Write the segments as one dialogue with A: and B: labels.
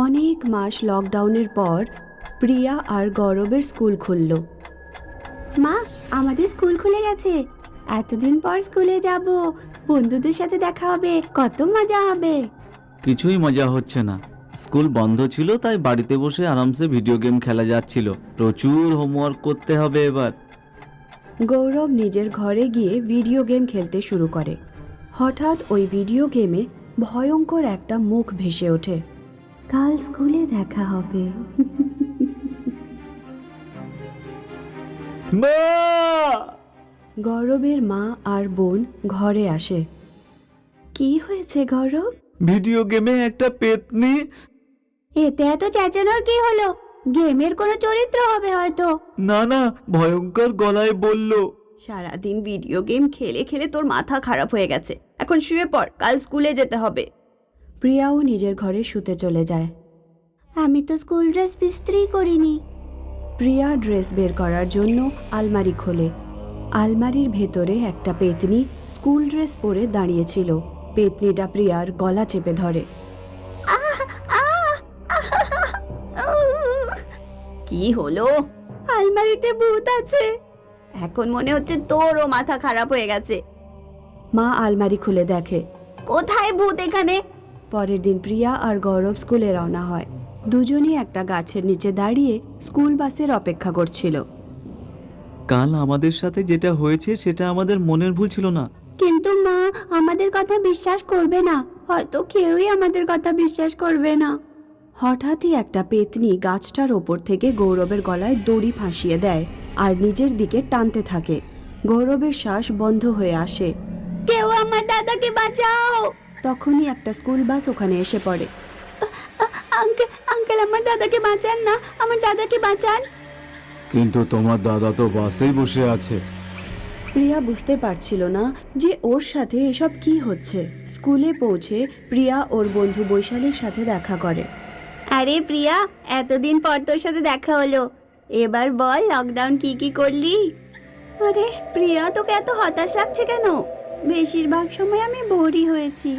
A: অনেক মাস লকডাউনের পর প্রিয়া আর গৌরবের স্কুল খুলল। মা, আমাদের স্কুল খুলে গেছে। এতদিন পর স্কুলে যাব, বন্ধুদের সাথে দেখা হবে, কত মজা হবে।
B: কিছুই মজা হচ্ছে না। স্কুল বন্ধ ছিল, তাই বাড়িতে বসে আরামসে ভিডিও গেম খেলা যাচ্ছিল। প্রচুর হোমওয়ার্ক করতে হবে এবার।
A: গৌরব নিজের ঘরে গিয়ে ভিডিও গেম খেলতে শুরু করে। হঠাৎ ওই ভিডিও গেমে ভয়ঙ্কর একটা মুখ ভেসে ওঠে। কাল স্কুলে দেখা হবে।
B: মা!
A: গৌরবের মা আর বোন ঘরে আসে। কি হয়েছে গৌরব?
B: ভিডিও গেমে একটা পেতনি।
A: এতে এত চেঁচানোর কি হলো? গেমের কোনো চরিত্র হবে হয়তো।
B: না না, ভয়ঙ্কর গলায় বলল।
A: সারাদিন ভিডিও গেম খেলে খেলে তোর মাথা খারাপ হয়ে গেছে। এখন শুয়ে পড়, কাল স্কুলে যেতে হবে। প্রিয়াও নিজের ঘরে শুতে চলে যায়। আমি তো স্কুল ড্রেস ইস্ত্রি করিনি। প্রিয়া ড্রেস বের করার জন্য আলমারি খোলে। আলমারির ভেতরে একটা পেতনি স্কুল ড্রেস পরে দাঁড়িয়েছিল। পেতনিটা প্রিয়ার গলা চেপে ধরে। কি হলো? আলমারিতে ভূত আছে। এখন মনে হচ্ছে তোরও মাথা খারাপ হয়ে গেছে। মা আলমারি খুলে দেখে, কোথায় ভূত এখানে? পরের দিন প্রিয়া আর গৌরব স্কুলে রওনা হয়। দুজনই একটা গাছের নিচে দাঁড়িয়ে স্কুল বাসের অপেক্ষা করছিল।
B: কাল আমাদের সাথে যেটা হয়েছে সেটা আমাদের মনের ভুল ছিল না।
A: কিন্তু মা আমাদের কথা বিশ্বাস করবে না, হয়তো কেউই আমাদের কথা বিশ্বাস করবে না। হঠাৎই একটা পেতনি গাছটার ওপর থেকে গৌরবের গলায় দড়ি ফাঁসিয়ে দেয় আর নিজের দিকে টানতে থাকে। গৌরবের শ্বাস বন্ধ হয়ে আসে। কেউ আমার দাদাকে বাঁচাও! তখনই একটা স্কুল বাস ওখানে এসে পড়ে। আঙ্কেল আঙ্কেল, আমার দাদাকে বাঁচান না, আমার দাদাকে বাঁচান।
B: কিন্তু তোমার দাদা তো বাসেই বসে আছে।
A: প্রিয়া বুঝতে পারছিল না যে ওর সাথে এসব কি হচ্ছে। স্কুলে পৌঁছে প্রিয়া ওর বন্ধু বৈশালীর সাথে দেখা করে। আরে প্রিয়া, এতদিন পর তোর সাথে দেখা হলো। এবার বল, লকডাউন কি কি করলি? আরে প্রিয়া, তোকে এত হতাশ লাগছে কেন? বেশিরভাগ সময় আমি বোরই হয়েছি।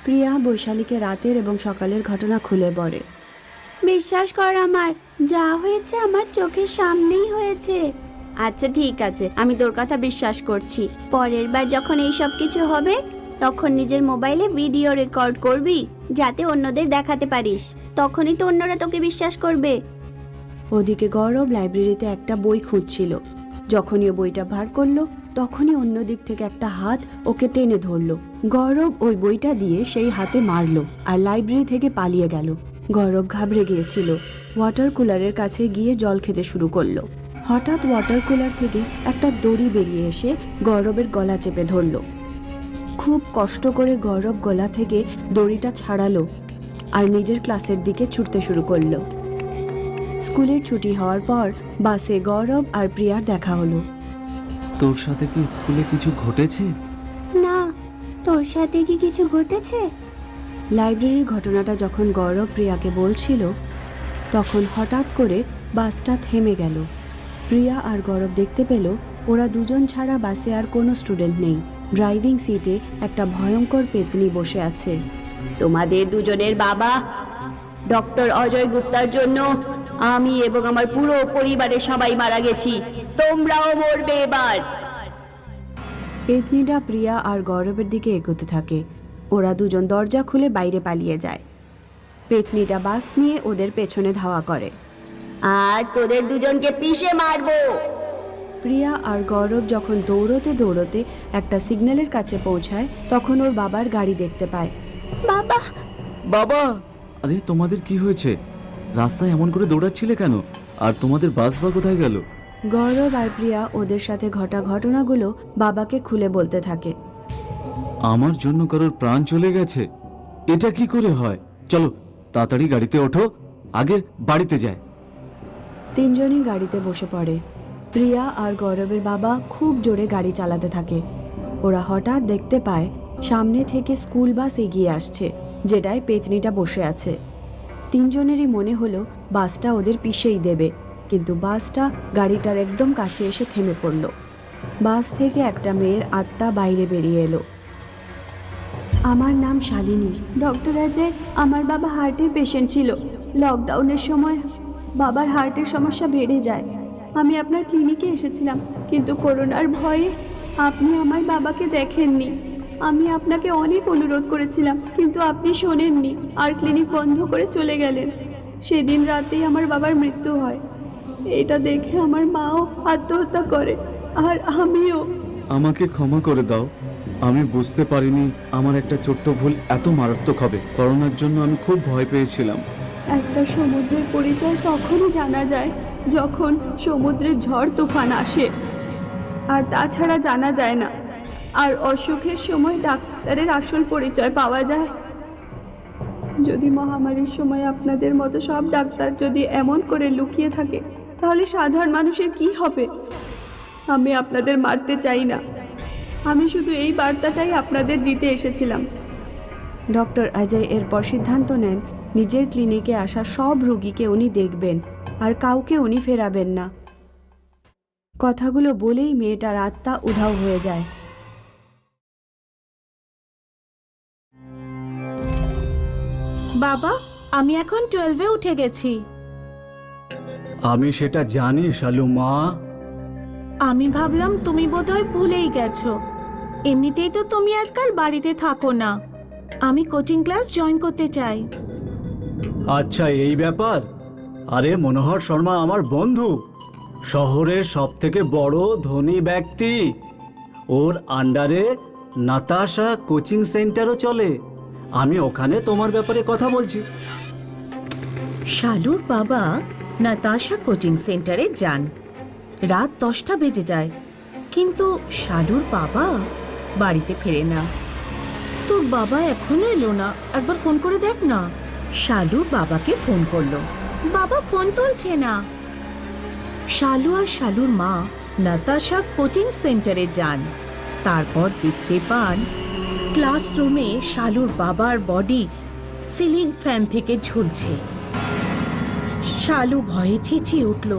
A: প্রিয়া বৈশালীকে রাতের এবং সকালের ঘটনা খুলে বলে। বিশ্বাস কর, আমার যা হয়েছে আমার চোখের সামনেই হয়েছে। আচ্ছা ঠিক আছে, আমি তোর কথা বিশ্বাস করছি। পরের বার যখন এই সব কিছু হবে তখন নিজের মোবাইলে ভিডিও রেকর্ড করবি, যাতে অন্যদের দেখাতে পারিস। তখনই তো অন্যরা তোকে বিশ্বাস করবে। ওদিকে গৌরব লাইব্রেরিতে একটা বই খুঁজছিল। যখনই ও বইটা বার করলো তখনই অন্য দিক থেকে একটা হাত ওকে টেনে ধরলো। গৌরব ওই বইটা দিয়ে সেই হাতে মারলো আর লাইব্রেরি থেকে পালিয়ে গেল। গৌরব ঘাবড়ে গিয়েছিল। ওয়াটার কুলারের কাছে গিয়ে জল খেতে শুরু করলো। হঠাৎ ওয়াটার কুলার থেকে একটা দড়ি বেরিয়ে এসে গৌরবের গলা চেপে ধরলো। খুব কষ্ট করে গৌরব গলা থেকে দড়িটা ছাড়ালো আর নিজের ক্লাসের দিকে ছুটতে শুরু করলো। স্কুলের ছুটি হওয়ার পর বাসে গৌরব আর প্রিয়ার দেখা হলো।
B: তোর সাথে কি স্কুলে কিছু ঘটেছে?
A: না, তোর সাথে কি কিছু ঘটেছে? লাইব্রেরির ঘটনাটা যখন গৌরব প্রিয়াকে বলছিল তখন হঠাৎ করে বাসটা থেমে গেল। প্রিয়া আর গৌরব দেখতে পেল ওরা দুজন ছাড়া বাসে আর কোনো স্টুডেন্ট নেই। ড্রাইভিং সিটে একটা ভয়ঙ্কর পেতনি বসে আছে। তোমাদের দুজনের বাবা ডক্টর অজয় গুপ্তার জন্য আমি এবং আমার পুরো পরিবারের সবাই মারা গেছি, তোমরাও মরবে এবার। পেতনিটা প্রিয়া আর গৌরবের দিকে এগোতে থাকে। ওরা দুজন দরজা খুলে বাইরে পালিয়ে যায়। পেতনিটা বাস নিয়ে ওদের পেছনে ধাওয়া করে। আর তোদের দুজনকে পিষে মারবো। প্রিয়া আর গৌরব যখন দৌড়তে দৌড়তে একটা সিগন্যালের কাছে পৌঁছায় তখন ওর বাবার গাড়ি দেখতে পায়। বাবা!
B: বাবা! আরে তোমাদের কি হয়েছে? রাস্তায় এমন করে দৌড়াচ্ছিলে কেন? আর তোমাদের বাস বা কোথায় গেল?
A: গৌরব আর প্রিয়া ওদের সাথে ঘটা ঘটনাগুলো বাবাকে খুলে বলতে থাকে।
B: আমার জন্য কারোর প্রাণ চলে গেছে, এটা কি করে হয়? চলো তাড়াতাড়ি গাড়িতে ওঠো, আগে বাড়িতে যায়।
A: তিনজনই গাড়িতে বসে পড়ে। প্রিয়া আর গৌরবের বাবা খুব জোরে গাড়ি চালাতে থাকে। ওরা হঠাৎ দেখতে পায় সামনে থেকে স্কুল বাস এগিয়ে আসছে, যেটায় পেতনিটা বসে আছে। তিনজনেরই মনে হলো বাসটা ওদের পিষেই দেবে, কিন্তু বাসটা গাড়িটার একদম কাছে এসে থেমে পড়ল। বাস থেকে একটা মেয়ের আত্মা বাইরে বেরিয়ে এলো। আমার নাম শালিনী। ডক্টর অজয়, আমার বাবা হার্টের পেশেন্ট ছিল। লকডাউনের সময় বাবার হার্টের সমস্যা বেড়ে যায়। আমি আপনার ক্লিনিকে এসেছিলাম, কিন্তু করোনার ভয়ে আপনি আমার বাবাকে দেখেননি। আমি আপনাকে অনেক অনুরোধ করেছিলাম, কিন্তু আপনি শোনেননি আর ক্লিনিক বন্ধ করে চলে গেলেন। সেদিন রাতেই আমার বাবার মৃত্যু হয়। এটা দেখে আমার মাও আত্মহত্যা করে, আর আমিও।
B: আমাকে ক্ষমা করে দাও, আমি বুঝতে পারিনি আমার একটা ছোট্ট ভুল এত মারাত্মক হবে। করোনার জন্য আমি খুব ভয় পেয়েছিলাম।
A: একটা সমুদ্রের পরিচয় তখনই জানা যায় যখন সমুদ্রে ঝড় তুফান আসে, আর তাছাড়া জানা যায় না। আর অসুখের সময় ডাক্তারের আসল পরিচয় পাওয়া যায়। যদি মহামারীর সময় আপনাদের মতো সব ডাক্তার যদি এমন করে লুকিয়ে থাকে, তাহলে সাধারণ মানুষের কি হবে? আমি আপনাদের মারতে চাই না, আমি শুধু এই বার্তাটাই আপনাদের দিতে এসেছিলাম। ডক্টর অজয় এরপর সিদ্ধান্ত নেন নিজের ক্লিনিকে আসা সব রোগীকে উনি দেখবেন, আর কাউকে উনি ফেরাবেন না। কথাগুলো বলেই মেয়েটার আত্মা উধাও হয়ে যায়।
C: বাবা, আমি এখন 12-এ উঠে গেছি।
D: আমি সেটা জানি শালু মা।
C: আমি ভাবলাম তুমি বোধহয় ভুলেই গেছো। এমনিতেই তো তুমি আজকাল বাড়িতে থাকো না। আমি কোচিং ক্লাস জয়েন করতে চাই।
D: আচ্ছা, এই ব্যাপার। আরে মনোহর শর্মা আমার বন্ধু, শহরের সব থেকে বড় ধনী ব্যক্তি। ওর আন্ডারে নাতাশা কোচিং সেন্টারও চলে। আমি ওখানে তোমার ব্যাপারে কথা বলছি।
C: শালুর বাবা নাতাশা কোচিং সেন্টারে যান। রাত 10টা বেজে যায়, কিন্তু শালুর বাবা বাড়িতে ফেরে না। তোর বাবা এখনো এলো না, একবার ফোন করে দেখ না। শালু বাবাকে ফোন করলো, বাবা ফোন তুলছে না। শালু আর শালুর মা নাতাশা কোচিং সেন্টারে যান। তারপর দেখতে পান ক্লাসরুমে শালুর বাবার বডি সিলিং ফ্যান থেকে ঝুলছে। শালু ভয়ে চেঁচিয়ে উঠল,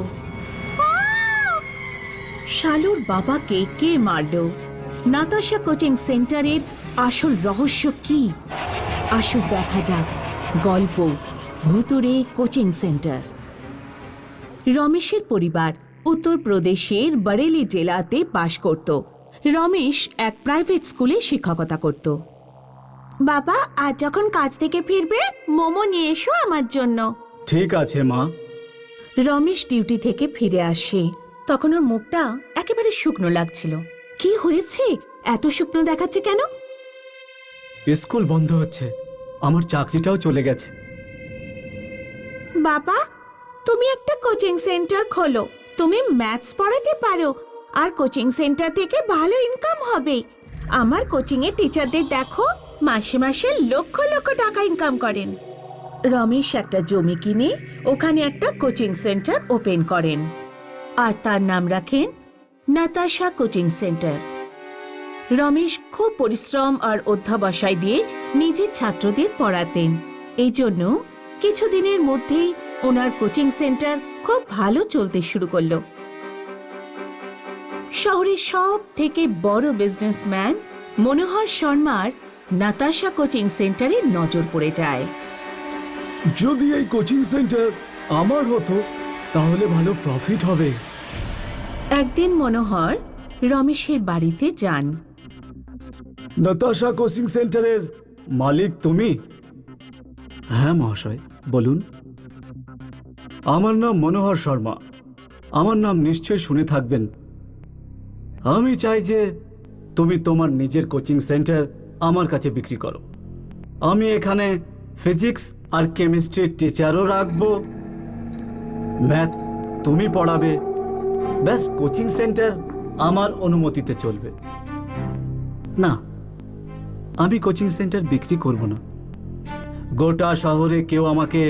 C: শালুর বাবাকে কে মারলো? নাতাশা কোচিং সেন্টারের আসল রহস্য কি? আসুক দেখা যাক গল্প ভুতুড়ে কোচিং সেন্টার। রমেশের পরিবার উত্তরপ্রদেশের বরেলি জেলাতে বাস করত। রমেশ এক প্রাইভেট স্কুলে শিক্ষকতা করত। বাবা, আজ যখন কাজ থেকে ফিরবে মোমো নিয়ে এসো আমার জন্য।
D: ঠিক আছে মা।
C: রমেশ ডিউটি থেকে ফিরে আসে। তখন ওর মুখটা একেবারে শুকনো লাগছিল। কি হয়েছে? এত শুকনো দেখাচ্ছে কেন?
D: স্কুল বন্ধ হচ্ছে, আমার চাকরিটাও চলে গেছে।
C: বাবা, তুমি একটা কোচিং সেন্টার খোলো। তুমি ম্যাথস পড়াতে পারো, আর কোচিং সেন্টার থেকে ভালো ইনকাম হবে। আমার কোচিং এর টিচারদের দেখো, মাসে মাসে লক্ষ লক্ষ টাকা ইনকাম করেন। রমেশ একটা জমি কিনে ওখানে একটা কোচিং সেন্টার ওপেন করেন, আর তার নাম রাখেন নাতাশা কোচিং সেন্টার। রমেশ খুব পরিশ্রম আর অধ্যাবসায় দিয়ে নিজের ছাত্রদের পড়াতেন। এই জন্য কিছুদিনের মধ্যেই ওনার কোচিং সেন্টার খুব ভালো চলতে শুরু করলো। শহরের সব থেকে বড় বিজনেসম্যান মনোহর শর্মার নাতাশা কোচিং সেন্টারে নজর পড়ে যায়।
D: যদি এই কোচিং সেন্টার আমার হতো তাহলে ভালো প্রফিট হবে।
C: একদিন মনোহর রমেশের বাড়িতে যান।
D: নাতাশা কোচিং সেন্টারের মালিক তুমি? হ্যাঁ মহাশয়, বলুন। আমার নাম মনোহর শর্মা। আমার নাম নিশ্চয় শুনে থাকবেন। আমি চাই যে তুমি তোমার নিজের কোচিং সেন্টার আমার কাছে বিক্রি করো। আমি এখানে ফিজিক্স আর কেমিস্ট্রির টিচারও রাখবো। ম্যাথ তুমি পড়াবে। ব্যাস, কোচিং সেন্টার আমার অনুমতিতে চলবে। না, আমি কোচিং সেন্টার বিক্রি করব না। গোটা শহরে কেউ আমাকে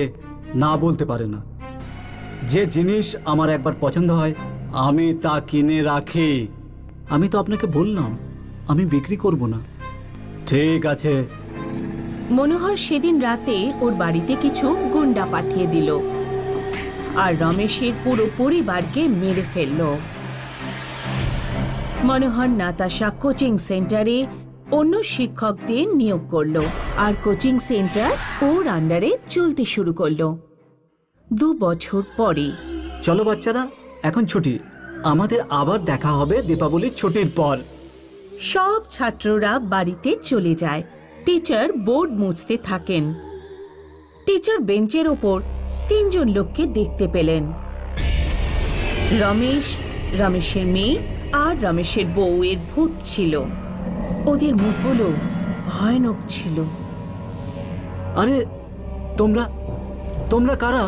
D: না বলতে পারে না। যে জিনিস আমার একবার পছন্দ হয় আমি তা কিনে রাখি। আমি তো আপনাকে বললাম আমি বিক্রি করব না। ঠিক আছে।
C: মনোহর সেদিন রাতে ওর বাড়িতে কিছু গুন্ডা পাঠিয়ে দিল আর রমেশের পুরো পরিবারকে মেরে ফেলল। মনোহর নাতাশা কোচিং সেন্টারে অন্য শিক্ষকদের নিয়োগ করলো আর কোচিং সেন্টার ওর আন্ডারে চলতে শুরু করলো। 2 বছর পরে
D: চলো বাচ্চারা, এখন ছুটি। আমাদের আবার দেখা হবে দীপাবলির ছুটির পর।
C: সব ছাত্ররা বাড়িতে চলে যায়। টিচার বোর্ড মুছতে থাকেন। টিচার বেঞ্চের ওপর 3 জন লোককে দেখতে পেলেন। রমেশ, রমেশের মেয়ে আর রমেশের বউয়ের ভূত ছিল। ওদের মুখগুলো ভয়ানক ছিল।
D: আরে তোমরা তোমরা কারা?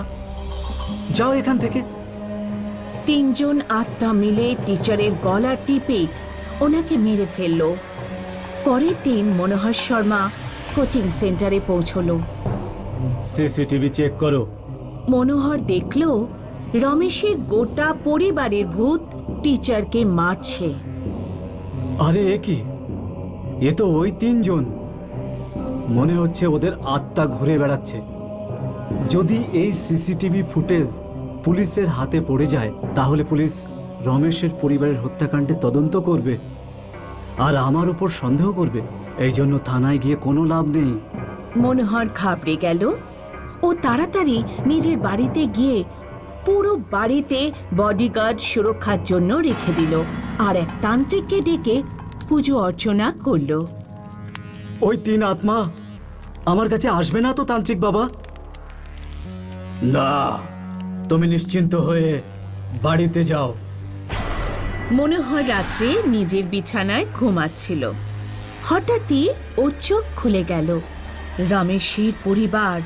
D: যাও এখান থেকে।
C: 3 জন আত্মা মিলে টিচারের গলা টিপে ওনাকে মেরে ফেলল। পরের দিন মনোহর শর্মা কোচিং সেন্টারে পৌঁছলো।
D: সিসিটিভি চেক করো।
C: মনোহর দেখল রমেশের গোটা পরিবারের ভূত টিচারকে মারছে।
D: আরে এ কি? এ তো ওই 3 জন। মনে হচ্ছে ওদের আত্মা ঘুরে বেড়াচ্ছে। যদি এই সিসিটিভি ফুটেজ পুলিশের হাতে পড়ে যায় তাহলে পুলিশ রমেশের পরিবারের হত্যাকাণ্ডে তদন্ত করবে আর আমার উপর সন্দেহ করবে। এই জন্য থানায় গিয়ে কোনো লাভ নেই।
C: মনোহর ঘাবড়ে গেল। ও তাড়াতাড়ি নিজের বাড়িতে গিয়ে পুরো বাড়িতে বডিগার্ড সুরক্ষার জন্য রেখে দিল আর এক তান্ত্রিককে ডেকে পুজো অর্চনা করল।
D: ওই 3 আত্মা আমার কাছে আসবে না তো তান্ত্রিক বাবা? না, তুমি নিশ্চিন্ত হয়ে বাড়িতে যাও।
C: মনোহর রাত্রে নিজের বিছানায় ঘুমাচ্ছিল। হঠাৎই ওর চোখ খুলে গেল। রমেশের পরিবার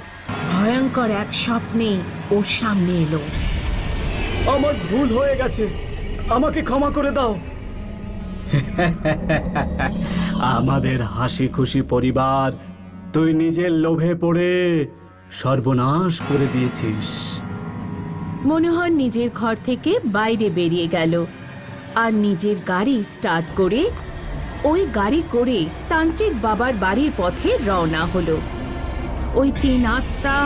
C: ভয়ঙ্কর এক স্বপ্নে ওর সামনে এলো।
D: আমার ভুল হয়ে গেছে, আমাকে ক্ষমা করে দাও। আমাদের হাসি খুশি পরিবার তুই নিজের লোভে পড়ে সর্বনাশ করে দিয়েছিস।
C: মনোহর নিজের ঘর থেকে বাইরে বেরিয়ে গেল আর নিজের গাড়ি স্টার্ট করে ওই গাড়ি করে তান্ত্রিক বাবার বাড়ির পথে রওনা হলো। ওই 3 আত্মা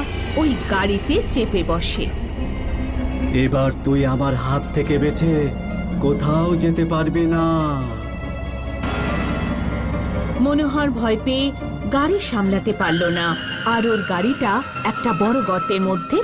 C: ওই গাড়িতে চেপে বসে।
D: এবার তুই আমার হাত থেকে বেঁচে কোথাও যেতে পারবি না।
C: মনোহর ভয় পেয়ে গাড়ি সামলাতে পারল না আর ওর গাড়িটা একটা বড় গর্তের মধ্যে